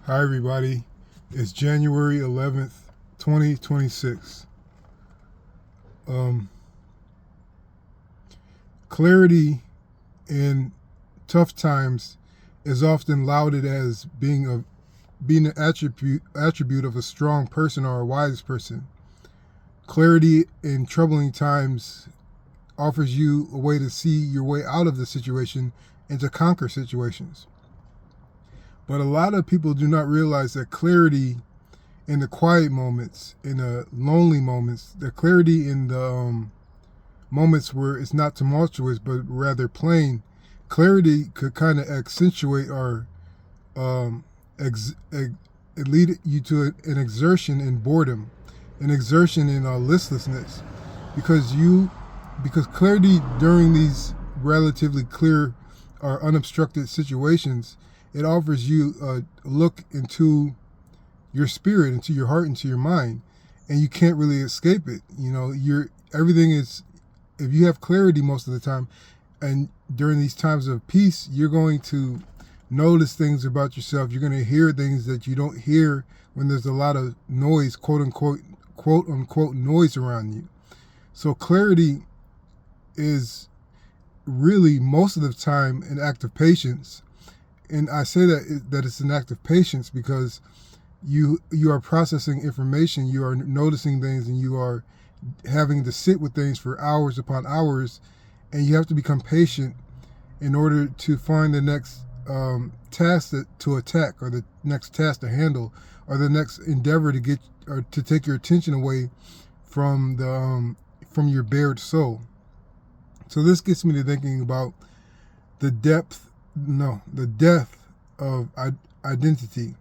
Hi, everybody. It's January 11th, 2026. Um, Clarity in tough times is often lauded as being an attribute of a strong person or a wise person. Clarity in troubling times offers you a way to see your way out of the situation and to conquer situations. But a lot of people do not realize that clarity in the quiet moments, in the lonely moments, the clarity in the moments where it's not tumultuous but rather plain, clarity could kind of accentuate or um, it lead you to an exertion in boredom, an exertion in listlessness, because clarity during these relatively clear or unobstructed situations, it offers you a look into your spirit, into your heart, into your mind, and you can't really escape it. Everything is, if you have clarity most of the time, and during these times of peace, you're going to notice things about yourself. You're going to hear things that you don't hear when there's a lot of noise, quote unquote noise around you. So clarity is really most of the time an act of patience. And I say that it's an act of patience because you are processing information, you are noticing things, and you are having to sit with things for hours upon hours, and you have to become patient in order to find the next task to attack, or the next task to handle, or the next endeavor to get or to take your attention away from from your bared soul. So this gets me to thinking about the depth of identity.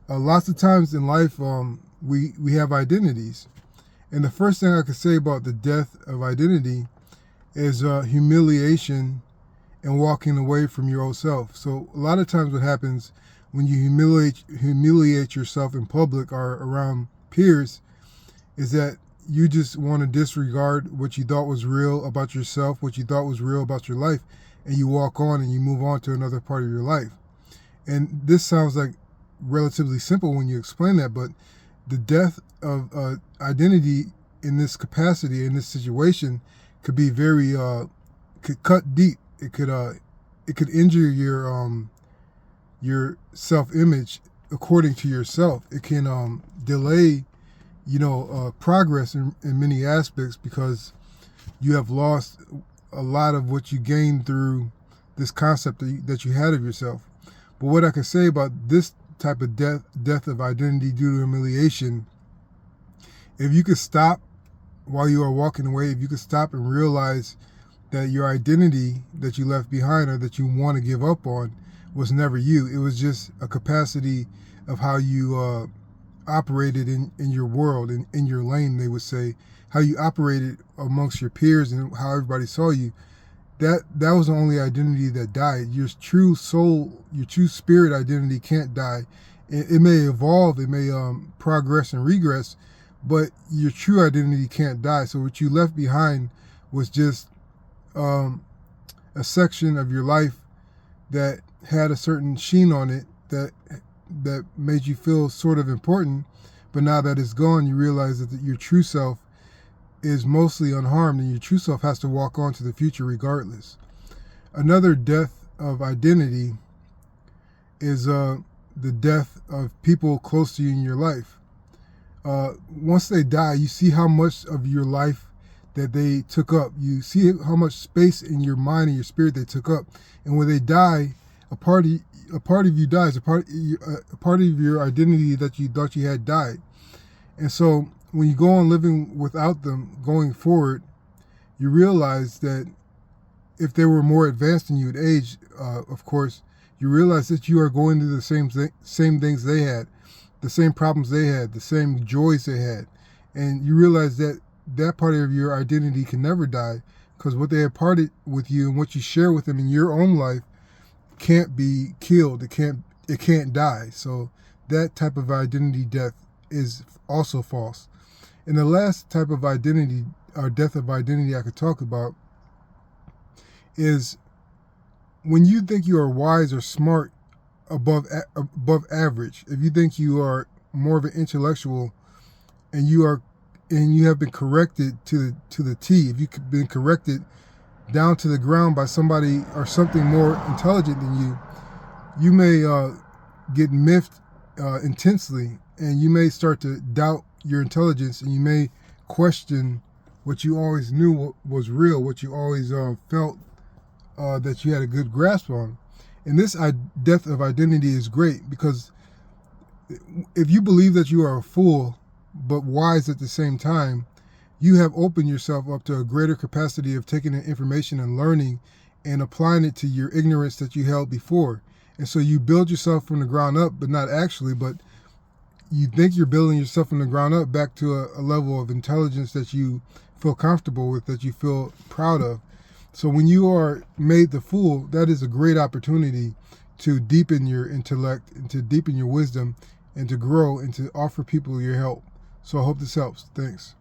Lots of times in life, we have identities, and the first thing I could say about the death of identity is humiliation and walking away from your old self. So a lot of times, what happens when you humiliate yourself in public or around peers is that you just want to disregard what you thought was real about yourself, what you thought was real about your life, and you walk on and you move on to another part of your life. And this sounds like relatively simple when you explain that, but the death of identity in this capacity, in this situation, could be very could cut deep. It could injure your self-image according to yourself. It can delay progress in many aspects, because you have lost a lot of what you gained through this concept that you had of yourself. But what I can say about this type of death of identity due to humiliation, if you could stop while you are walking away, if you could stop and realize that your identity that you left behind or that you want to give up on was never you. It was just a capacity of how you operated in your world, in your lane, they would say, how you operated amongst your peers and how everybody saw you. That was the only identity that died. Your true soul, your true spirit identity can't die. It may evolve, it may progress and regress, but your true identity can't die. So what you left behind was just a section of your life that had a certain sheen on it that made you feel sort of important. But now that it's gone, you realize that your true self is mostly unharmed, and your true self has to walk on to the future regardless. Another death of identity is the death of people close to you in your life. Once they die, you see how much of your life that they took up. You see how much space in your mind and your spirit they took up. And when they die, a part of you dies. A part of your identity that you thought you had died. And so when you go on living without them going forward, you realize that if they were more advanced than you in age, of course, you realize that you are going through the same things they had, the same problems they had, the same joys they had. And you realize that that part of your identity can never die, because what they have parted with you and what you share with them in your own life can't be killed. It can't die. So that type of identity death is also false. And the last type of identity or death of identity I could talk about is when you think you are wise or smart above average, if you think you are more of an intellectual, and you have been corrected to the T, if you've been corrected down to the ground by somebody or something more intelligent than you, you may get miffed intensely, and you may start to doubt your intelligence, and you may question what you always knew was real, what you always felt that you had a good grasp on. And this death of identity is great, because if you believe that you are a fool but wise at the same time, you have opened yourself up to a greater capacity of taking in information and learning and applying it to your ignorance that you held before. And so you build yourself from the ground up, but not actually, but you think you're building yourself from the ground up back to a level of intelligence that you feel comfortable with, that you feel proud of. So when you are made the fool, that is a great opportunity to deepen your intellect and to deepen your wisdom and to grow and to offer people your help. So I hope this helps. Thanks.